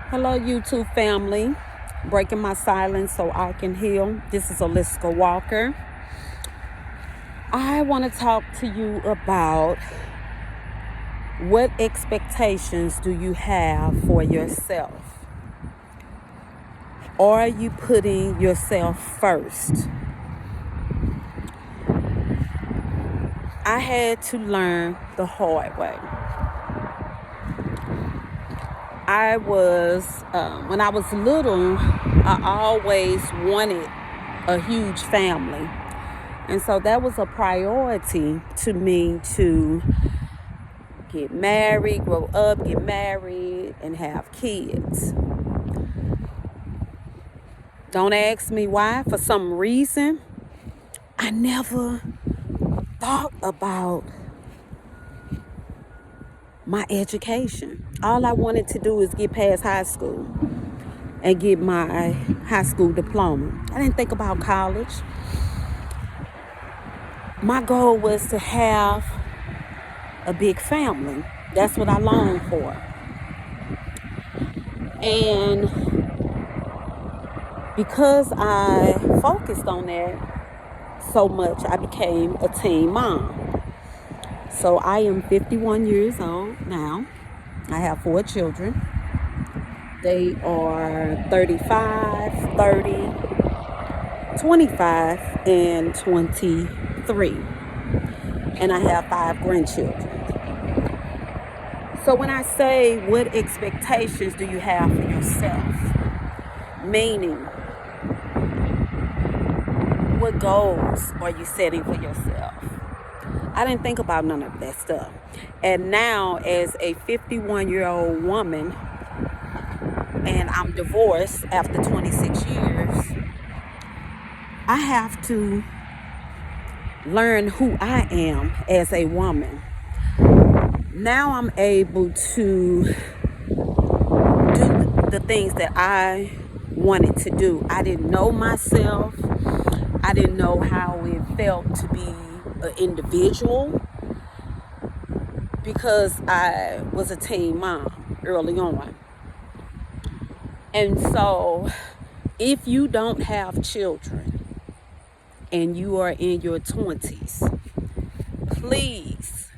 Hello, YouTube family. Breaking my silence so I can heal. This is Aliska Walker. I want to talk to you about what expectations do you have for yourself? Are you putting yourself first? I had to learn the hard way. When I was little, I always wanted a huge family. And so that was a priority to me to get married, grow up, get married, and have kids. Don't ask me why. For some reason, I never thought about my education. All I wanted to do is get past high school and get my high school diploma. I didn't think about college. My goal was to have a big family. That's what I longed for. And because I focused on that so much, I became a teen mom. So I am 51 years old now. I have 4 children. They are 35, 30, 25, and 23. And I have 5 grandchildren. So when I say, what expectations do you have for yourself? Meaning, what goals are you setting for yourself? I didn't think about none of that stuff. And now, as a 51-year-old woman, and I'm divorced after 26 years, I have to learn who I am as a woman. Now I'm able to do the things that I wanted to do. I didn't know myself. I didn't know how it felt to be an individual because I was a teen mom early on. And so if you don't have children and you are in your 20s, please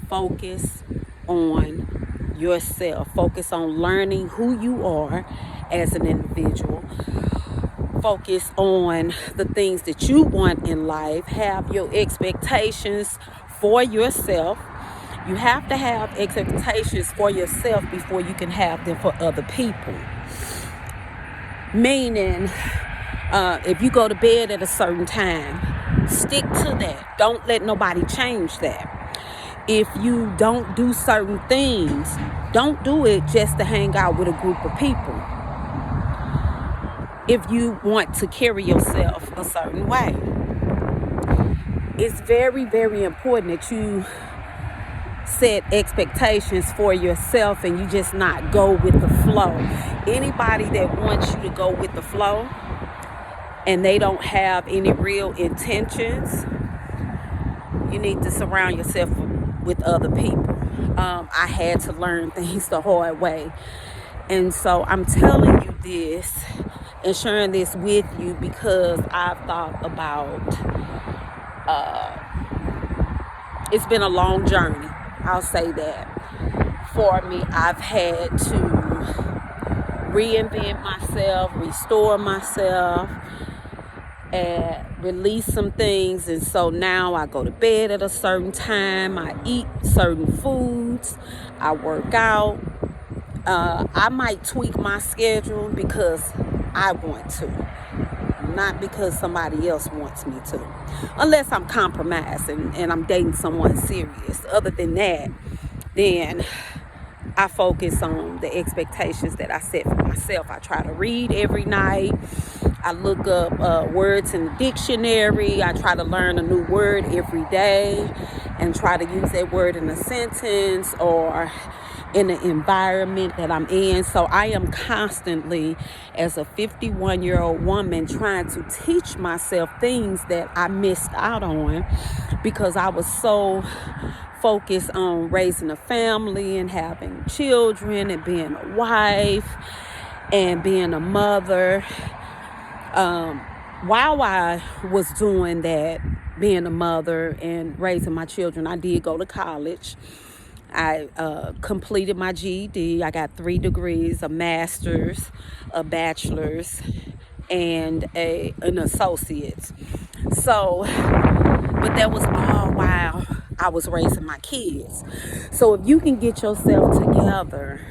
focus on yourself. Focus on learning who you are as an individual. Focus on the things that you want in life. Have your expectations for yourself. You have to have expectations for yourself before you can have them for other people. Meaning, if you go to bed at a certain time, stick to that. Don't let nobody change that. If you don't do certain things, don't do it just to hang out with a group of people. If you want to carry yourself a certain way, it's very, very important that you set expectations for yourself and you just not go with the flow. Anybody that wants you to go with the flow and they don't have any real intentions, you need to surround yourself with other people. I had to learn things the hard way. And so I'm telling you this and sharing this with you because I've thought about, it's been a long journey. I'll say that. For me, I've had to reinvent myself, restore myself, and release some things. And so now I go to bed at a certain time. I eat certain foods. I work out. I might tweak my schedule because I want to, not because somebody else wants me to, unless I'm compromised and I'm dating someone serious. Other than that, then I focus on the expectations that I set for myself. I try to read every night. I look up words in the dictionary. I try to learn a new word every day and try to use that word in a sentence or in the environment that I'm in. So I am constantly, as a 51-year-old woman, trying to teach myself things that I missed out on because I was so focused on raising a family and having children and being a wife and being a mother. While I was doing that, being a mother and raising my children, I did go to college. I completed my GED. I got 3 degrees, a master's, a bachelor's, and an associate's. So, but that was all while I was raising my kids. So if you can get yourself together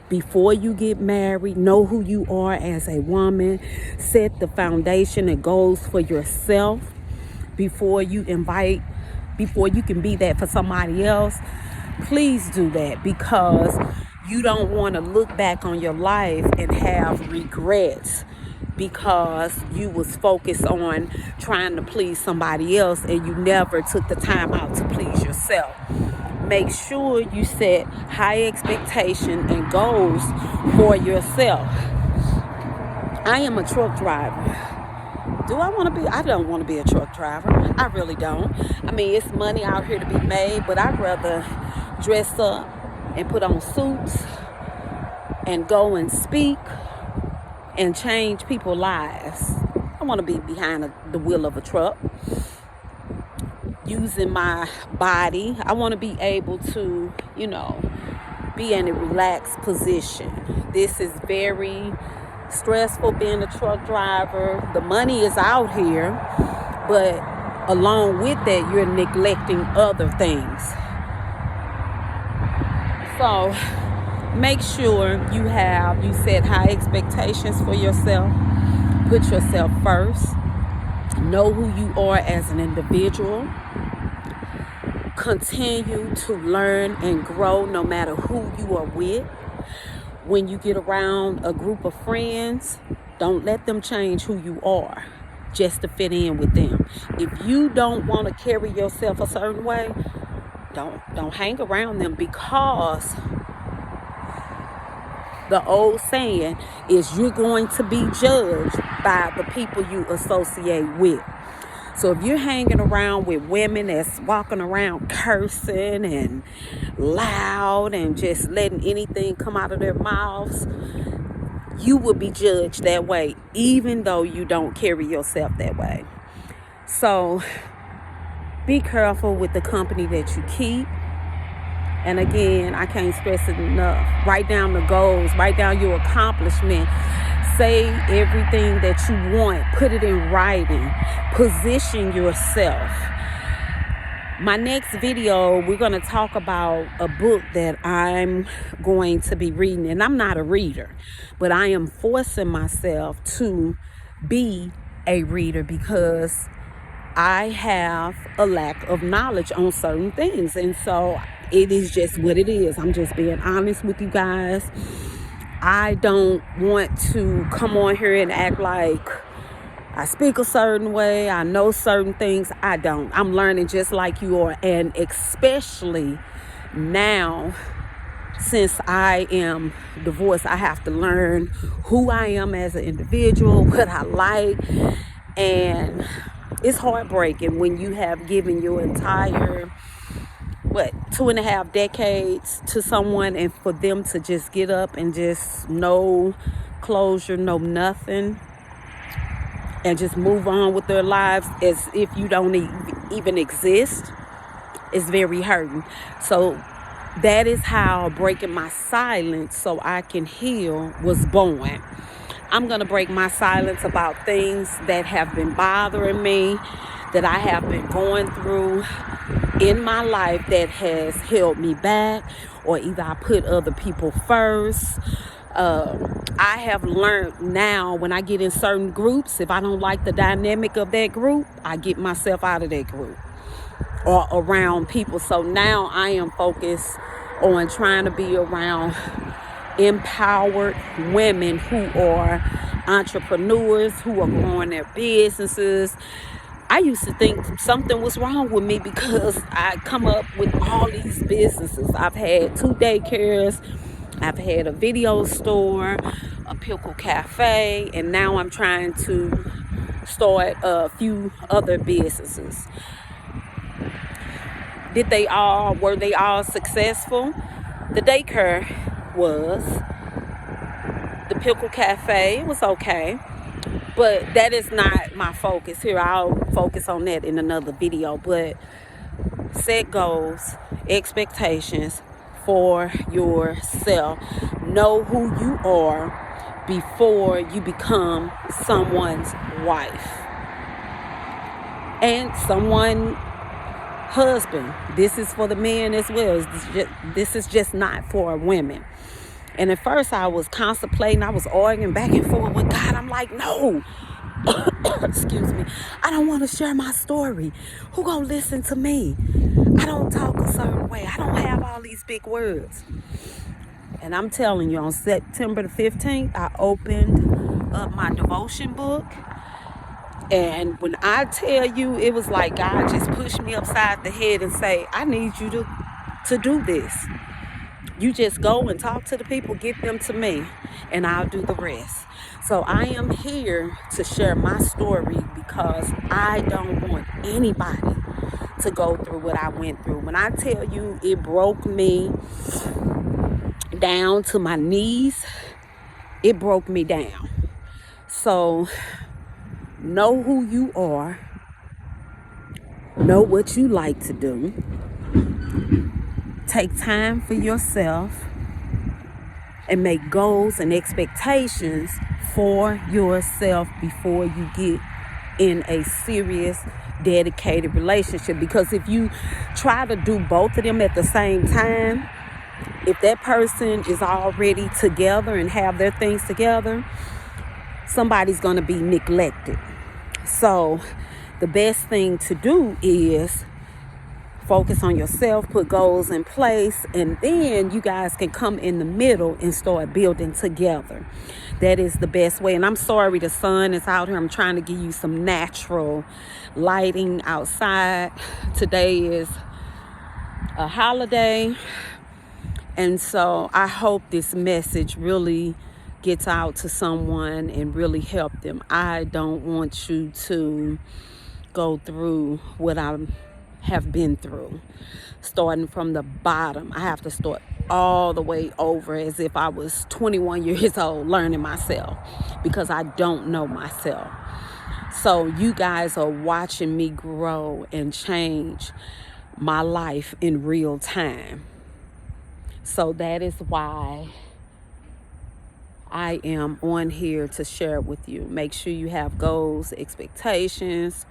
before you get married, know who you are as a woman, set the foundation and goals for yourself before you can be that for somebody else, please do that, because you don't want to look back on your life and have regrets because you was focused on trying to please somebody else and you never took the time out to please yourself. Make sure you set high expectations and goals for yourself. I am a truck driver. Do I want to be? I don't want to be a truck driver. I really don't. I mean, it's money out here to be made, but I'd rather dress up and put on suits and go and speak and change people's lives. I want to be behind the wheel of a truck, using my body. I want to be able to, be in a relaxed position. This is very stressful being a truck driver. The money is out here, but along with that, you're neglecting other things. So make sure you set high expectations for yourself. Put yourself first. Know who you are as an individual. Continue to learn and grow no matter who you are with. When you get around a group of friends, don't let them change who you are just to fit in with them. If you don't want to carry yourself a certain way, don't hang around them, because the old saying is you're going to be judged by the people you associate with. So if you're hanging around with women that's walking around cursing and loud and just letting anything come out of their mouths, you will be judged that way, even though you don't carry yourself that way. So be careful with the company that you keep. And again, I can't stress it enough. Write down the goals, write down your accomplishment. Say everything that you want, put it in writing, position yourself. My next video, we're going to talk about a book that I'm going to be reading. And I'm not a reader, but I am forcing myself to be a reader because I have a lack of knowledge on certain things. And so it is just what it is. I'm just being honest with you guys. I don't want to come on here and act like I speak a certain way. I know certain things. I don't. I'm learning just like you are. And especially now, since I am divorced, I have to learn who I am as an individual, what I like. And it's heartbreaking when you have given your entire 2.5 decades to someone, and for them to just get up and just no closure, no nothing, and just move on with their lives as if you don't even exist, is very hurting. So that is how breaking my silence so I can heal was born. I'm going to break my silence about things that have been bothering me, that I have been going through in my life that has held me back, or either I put other people first. I have learned now, when I get in certain groups, if I don't like the dynamic of that group, I get myself out of that group or around people. So now I am focused on trying to be around empowered women who are entrepreneurs, who are growing their businesses. I used to think something was wrong with me because I come up with all these businesses. I've had 2 daycares, I've had a video store, a pickle cafe, and now I'm trying to start a few other businesses. Were they all successful? The daycare was. The Pickle Cafe. It was okay. But that is not my focus here. I'll focus on that in another video. But set goals, expectations for yourself. Know who you are before you become someone's wife and someone's husband. This is for the men as well. This is just not for women. And at first I was contemplating, I was arguing back and forth with God. I'm like, no, excuse me, I don't want to share my story. Who gonna listen to me? I don't talk a certain way. I don't have all these big words. And I'm telling you, on September the 15th, I opened up my devotion book. And when I tell you, it was like God just pushed me upside the head and say, I need you to do this. You just go and talk to the people, get them to me, and I'll do the rest. So I am here to share my story because I don't want anybody to go through what I went through. When I tell you it broke me down to my knees, it broke me down. So know who you are. Know what you like to do. Take time for yourself and make goals and expectations for yourself before you get in a serious, dedicated relationship. Because if you try to do both of them at the same time, if that person is already together and have their things together, somebody's going to be neglected. So the best thing to do is focus on yourself, put goals in place, and then you guys can come in the middle and start building together. That is the best way. And I'm sorry the sun is out here. I'm trying to give you some natural lighting outside. Today is a holiday. And so I hope this message really gets out to someone and really help them. I don't want you to go through what I have been through, starting from the bottom. I have to start all the way over as if I was 21 years old learning myself, because I don't know myself. So you guys are watching me grow and change my life in real time. So that is why I am on here to share with you. Make sure you have goals, expectations,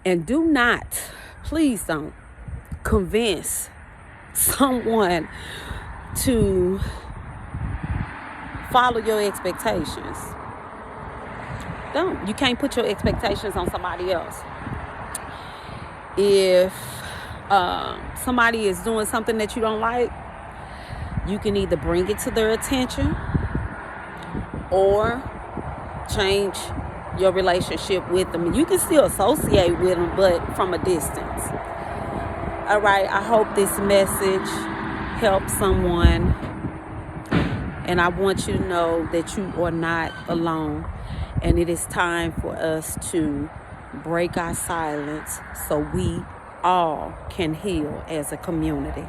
and do not, please don't convince someone to follow your expectations. Don't. You can't put your expectations on somebody else. If somebody is doing something that you don't like, you can either bring it to their attention or change your relationship with them. You can still associate with them, but from a distance. All right, I hope this message helps someone. And I want you to know that you are not alone. And it is time for us to break our silence so we all can heal as a community.